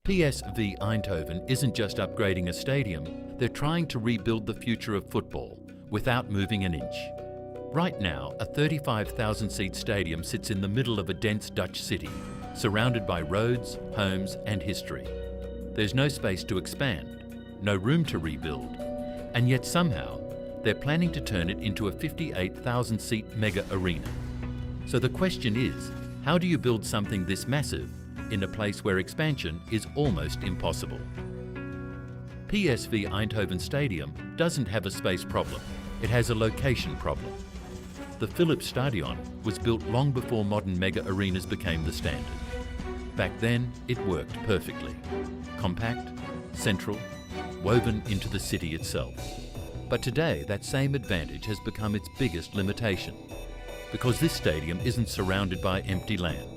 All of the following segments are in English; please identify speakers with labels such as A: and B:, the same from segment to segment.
A: PSV Eindhoven isn't just upgrading a stadium, they're trying to rebuild the future of football without moving an inch. Right now, a 35,000-seat stadium sits in the middle of a dense Dutch city, surrounded by roads, homes and history. There's no space to expand, no room to rebuild, and yet somehow they're planning to turn it into a 58,000-seat mega arena. So the question is, how do you build something this massive in a place where expansion is almost impossible? PSV Eindhoven Stadium doesn't have a space problem, it has a location problem. The Philips Stadion was built long before modern mega arenas became the standard. Back then, it worked perfectly. Compact, central, woven into the city itself. But today, that same advantage has become its biggest limitation, because this stadium isn't surrounded by empty land.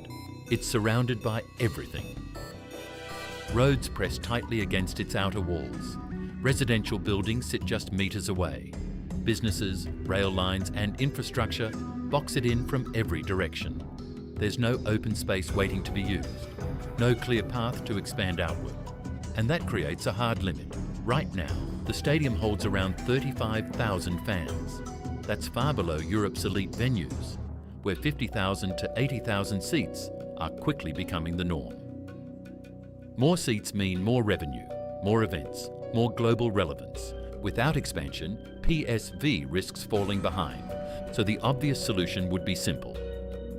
A: It's surrounded by everything. Roads press tightly against its outer walls. Residential buildings sit just meters away. Businesses, rail lines and infrastructure box it in from every direction. There's no open space waiting to be used, no clear path to expand outward. And that creates a hard limit. Right now, the stadium holds around 35,000 fans. That's far below Europe's elite venues, where 50,000 to 80,000 seats are quickly becoming the norm. More seats mean more revenue, more events, more global relevance. Without expansion, PSV risks falling behind, so the obvious solution would be simple.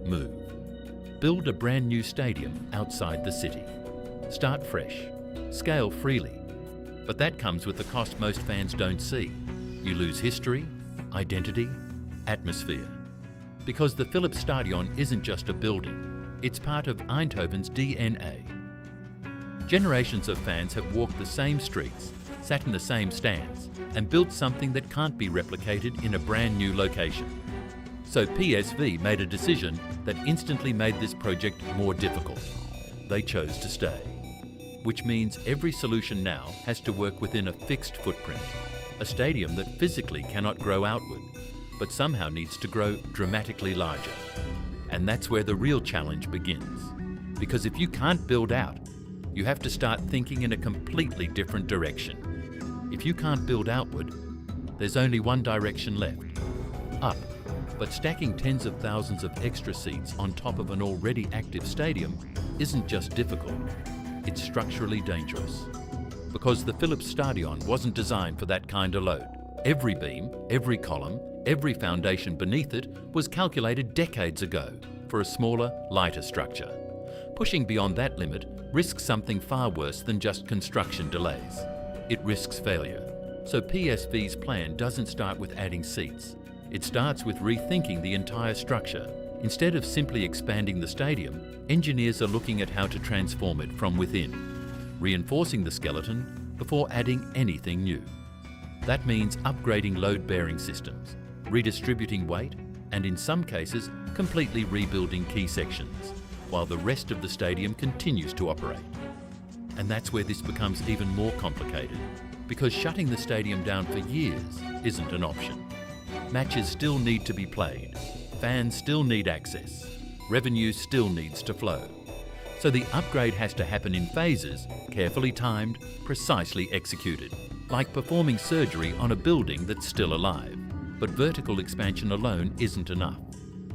A: Move. Build a brand new stadium outside the city. Start fresh. Scale freely. But that comes with the cost most fans don't see. You lose history, identity, atmosphere. Because the Philips Stadion isn't just a building, it's part of Eindhoven's DNA. Generations of fans have walked the same streets, sat in the same stands, and built something that can't be replicated in a brand new location. So PSV made a decision that instantly made this project more difficult. They chose to stay. Which means every solution now has to work within a fixed footprint, a stadium that physically cannot grow outward, but somehow needs to grow dramatically larger. And that's where the real challenge begins. Because if you can't build out, you have to start thinking in a completely different direction. If you can't build outward, there's only one direction left, up. But stacking tens of thousands of extra seats on top of an already active stadium isn't just difficult, it's structurally dangerous. Because the Philips Stadion wasn't designed for that kind of load. Every beam, every column, every foundation beneath it was calculated decades ago for a smaller, lighter structure. Pushing beyond that limit risks something far worse than just construction delays. It risks failure. So PSV's plan doesn't start with adding seats. It starts with rethinking the entire structure. Instead of simply expanding the stadium, engineers are looking at how to transform it from within, reinforcing the skeleton before adding anything new. That means upgrading load-bearing systems, redistributing weight, and in some cases, completely rebuilding key sections, while the rest of the stadium continues to operate. And that's where this becomes even more complicated, because shutting the stadium down for years isn't an option. Matches still need to be played, fans still need access, revenue still needs to flow. So the upgrade has to happen in phases, carefully timed, precisely executed, like performing surgery on a building that's still alive. But vertical expansion alone isn't enough.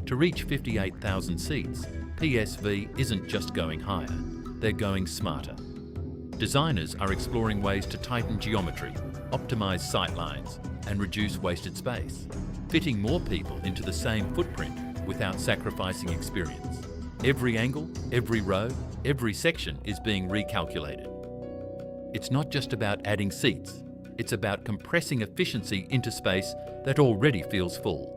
A: To reach 58,000 seats, PSV isn't just going higher, they're going smarter. Designers are exploring ways to tighten geometry, optimize sightlines, and reduce wasted space, fitting more people into the same footprint without sacrificing experience. Every angle, every row, every section is being recalculated. It's not just about adding seats, it's about compressing efficiency into space that already feels full.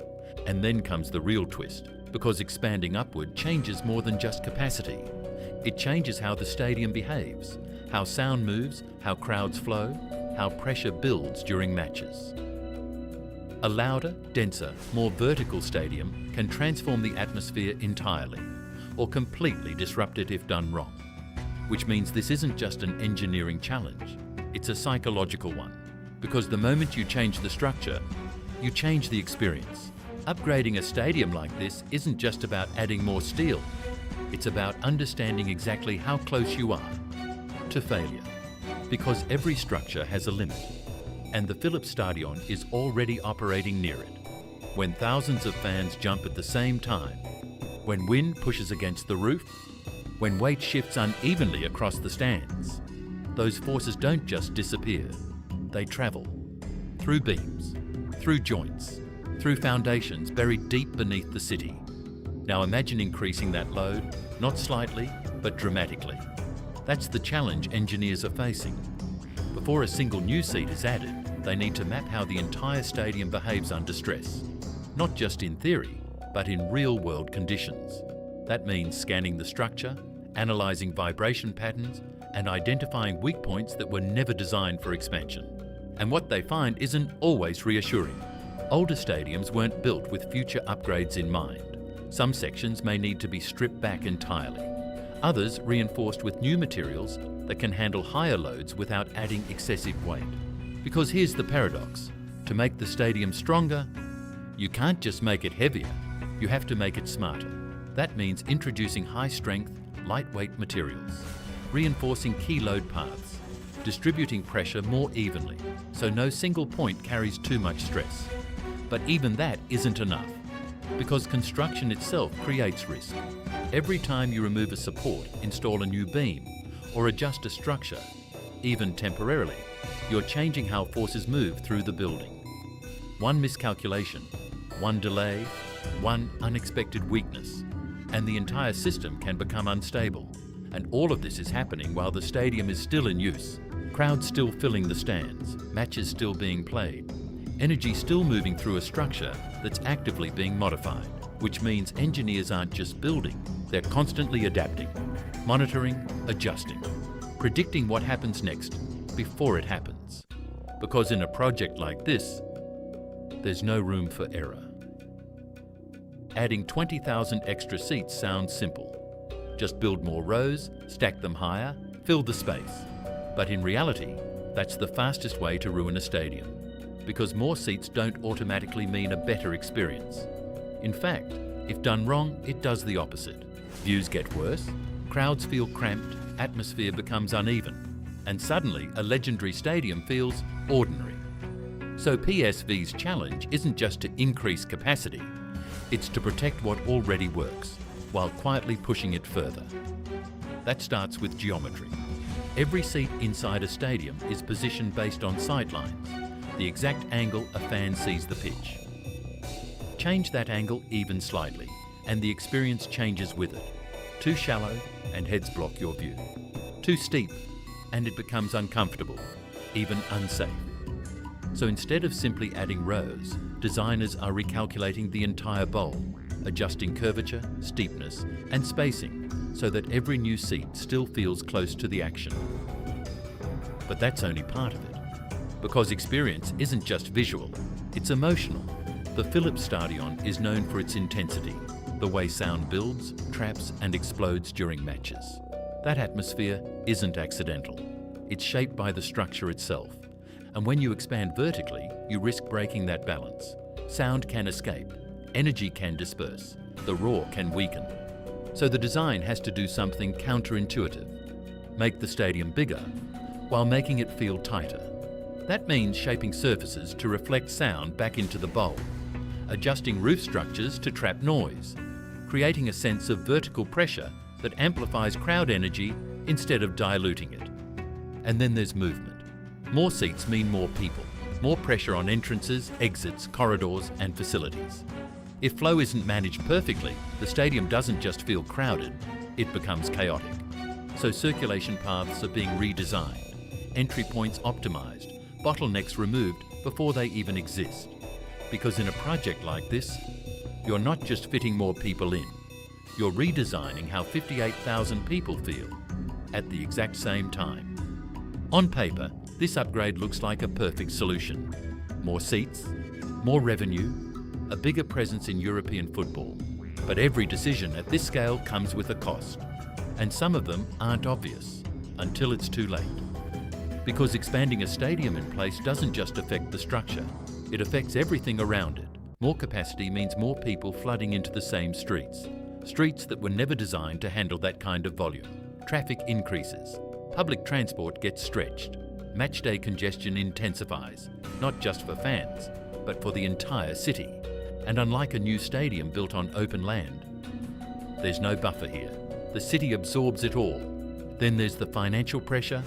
A: And then comes the real twist, because expanding upward changes more than just capacity. It changes how the stadium behaves, how sound moves, how crowds flow, how pressure builds during matches. A louder, denser, more vertical stadium can transform the atmosphere entirely, or completely disrupt it if done wrong. Which means this isn't just an engineering challenge, it's a psychological one. Because the moment you change the structure, you change the experience. Upgrading a stadium like this isn't just about adding more steel, it's about understanding exactly how close you are, to failure, because every structure has a limit, and the Philips Stadion is already operating near it. When thousands of fans jump at the same time, when wind pushes against the roof, when weight shifts unevenly across the stands, those forces don't just disappear, they travel through beams, through joints, through foundations buried deep beneath the city. Now imagine increasing that load, not slightly, but dramatically. That's the challenge engineers are facing. Before a single new seat is added, they need to map how the entire stadium behaves under stress, not just in theory, but in real-world conditions. That means scanning the structure, analysing vibration patterns, and identifying weak points that were never designed for expansion. And what they find isn't always reassuring. Older stadiums weren't built with future upgrades in mind. Some sections may need to be stripped back entirely. Others reinforced with new materials that can handle higher loads without adding excessive weight. Because here's the paradox. To make the stadium stronger, you can't just make it heavier, you have to make it smarter. That means introducing high-strength, lightweight materials, reinforcing key load paths, distributing pressure more evenly, so no single point carries too much stress. But even that isn't enough, because construction itself creates risk. Every time you remove a support, install a new beam, or adjust a structure, even temporarily, you're changing how forces move through the building. One miscalculation, one delay, one unexpected weakness, and the entire system can become unstable. And all of this is happening while the stadium is still in use. Crowds still filling the stands, matches still being played, energy still moving through a structure that's actively being modified, which means engineers aren't just building, they're constantly adapting, monitoring, adjusting, predicting what happens next before it happens. Because in a project like this, there's no room for error. Adding 20,000 extra seats sounds simple. Just build more rows, stack them higher, fill the space. But in reality, that's the fastest way to ruin a stadium, because more seats don't automatically mean a better experience. In fact, if done wrong, it does the opposite. Views get worse, crowds feel cramped, atmosphere becomes uneven, and suddenly a legendary stadium feels ordinary. So PSV's challenge isn't just to increase capacity, it's to protect what already works, while quietly pushing it further. That starts with geometry. Every seat inside a stadium is positioned based on sightlines, the exact angle a fan sees the pitch. Change that angle even slightly, and the experience changes with it. Too shallow, and heads block your view. Too steep, and it becomes uncomfortable, even unsafe. So instead of simply adding rows, designers are recalculating the entire bowl, adjusting curvature, steepness, and spacing so that every new seat still feels close to the action. But that's only part of it, because experience isn't just visual, it's emotional. The Philips Stadion is known for its intensity, the way sound builds, traps, and explodes during matches. That atmosphere isn't accidental. It's shaped by the structure itself. And when you expand vertically, you risk breaking that balance. Sound can escape, energy can disperse, the roar can weaken. So the design has to do something counterintuitive. Make the stadium bigger, while making it feel tighter. That means shaping surfaces to reflect sound back into the bowl, adjusting roof structures to trap noise, creating a sense of vertical pressure that amplifies crowd energy instead of diluting it. And then there's movement. More seats mean more people, more pressure on entrances, exits, corridors, and facilities. If flow isn't managed perfectly, the stadium doesn't just feel crowded, it becomes chaotic. So circulation paths are being redesigned, entry points optimized, bottlenecks removed before they even exist. Because in a project like this, you're not just fitting more people in, you're redesigning how 58,000 people feel at the exact same time. On paper, this upgrade looks like a perfect solution. More seats, more revenue, a bigger presence in European football. But every decision at this scale comes with a cost. And some of them aren't obvious until it's too late. Because expanding a stadium in place doesn't just affect the structure, it affects everything around it. More capacity means more people flooding into the same streets. Streets that were never designed to handle that kind of volume. Traffic increases. Public transport gets stretched. Matchday congestion intensifies, not just for fans, but for the entire city. And unlike a new stadium built on open land, there's no buffer here. The city absorbs it all. Then there's the financial pressure.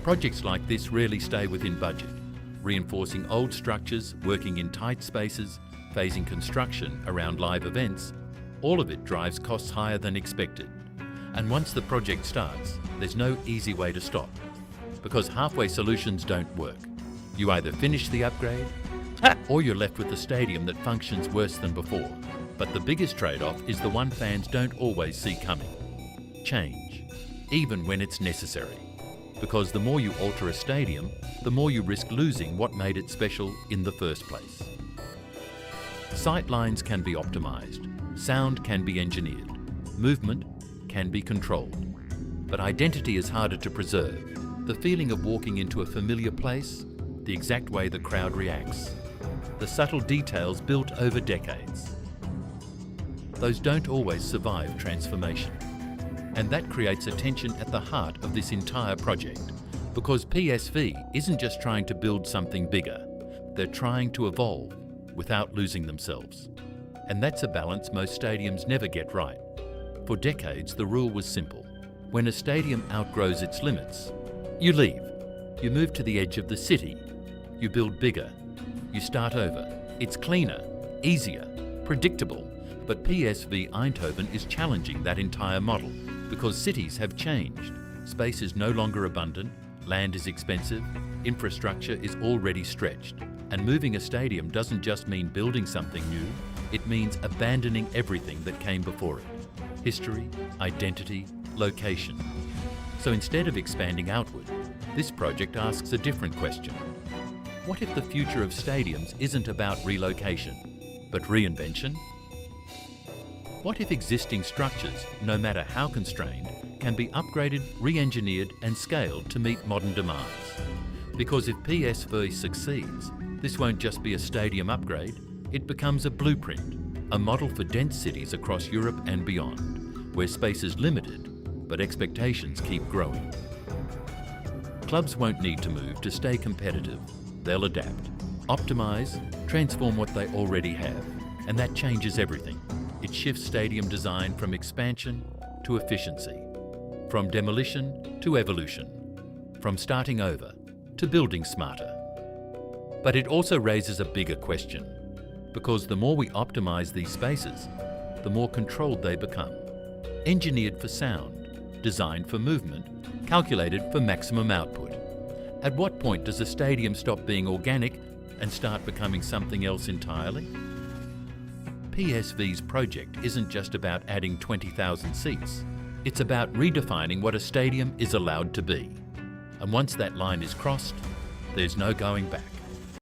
A: Projects like this rarely stay within budget. Reinforcing old structures, working in tight spaces, phasing construction around live events, all of it drives costs higher than expected. And once the project starts, there's no easy way to stop, because halfway solutions don't work. You either finish the upgrade, or you're left with a stadium that functions worse than before. But the biggest trade-off is the one fans don't always see coming: change, even when it's necessary. Because the more you alter a stadium, the more you risk losing what made it special in the first place. Sight lines can be optimised, sound can be engineered, movement can be controlled. But identity is harder to preserve. The feeling of walking into a familiar place, the exact way the crowd reacts, the subtle details built over decades. Those don't always survive transformation. And that creates a tension at the heart of this entire project, because PSV isn't just trying to build something bigger, they're trying to evolve without losing themselves. And that's a balance most stadiums never get right. For decades, the rule was simple. When a stadium outgrows its limits, you leave. You move to the edge of the city. You build bigger. You start over. It's cleaner, easier, predictable. But PSV Eindhoven is challenging that entire model, because cities have changed. Space is no longer abundant, land is expensive, infrastructure is already stretched. And moving a stadium doesn't just mean building something new, it means abandoning everything that came before it. History, identity, location. So instead of expanding outward, this project asks a different question. What if the future of stadiums isn't about relocation, but reinvention? What if existing structures, no matter how constrained, can be upgraded, re-engineered and scaled to meet modern demands? Because if PSV succeeds, this won't just be a stadium upgrade, it becomes a blueprint, a model for dense cities across Europe and beyond, where space is limited, but expectations keep growing. Clubs won't need to move to stay competitive. They'll adapt, optimise, transform what they already have, and that changes everything. It shifts stadium design from expansion to efficiency, from demolition to evolution, from starting over to building smarter. But it also raises a bigger question, because the more we optimise these spaces, the more controlled they become. Engineered for sound, designed for movement, calculated for maximum output. At what point does a stadium stop being organic and start becoming something else entirely? PSV's project isn't just about adding 20,000 seats. It's about redefining what a stadium is allowed to be. And once that line is crossed, there's no going back.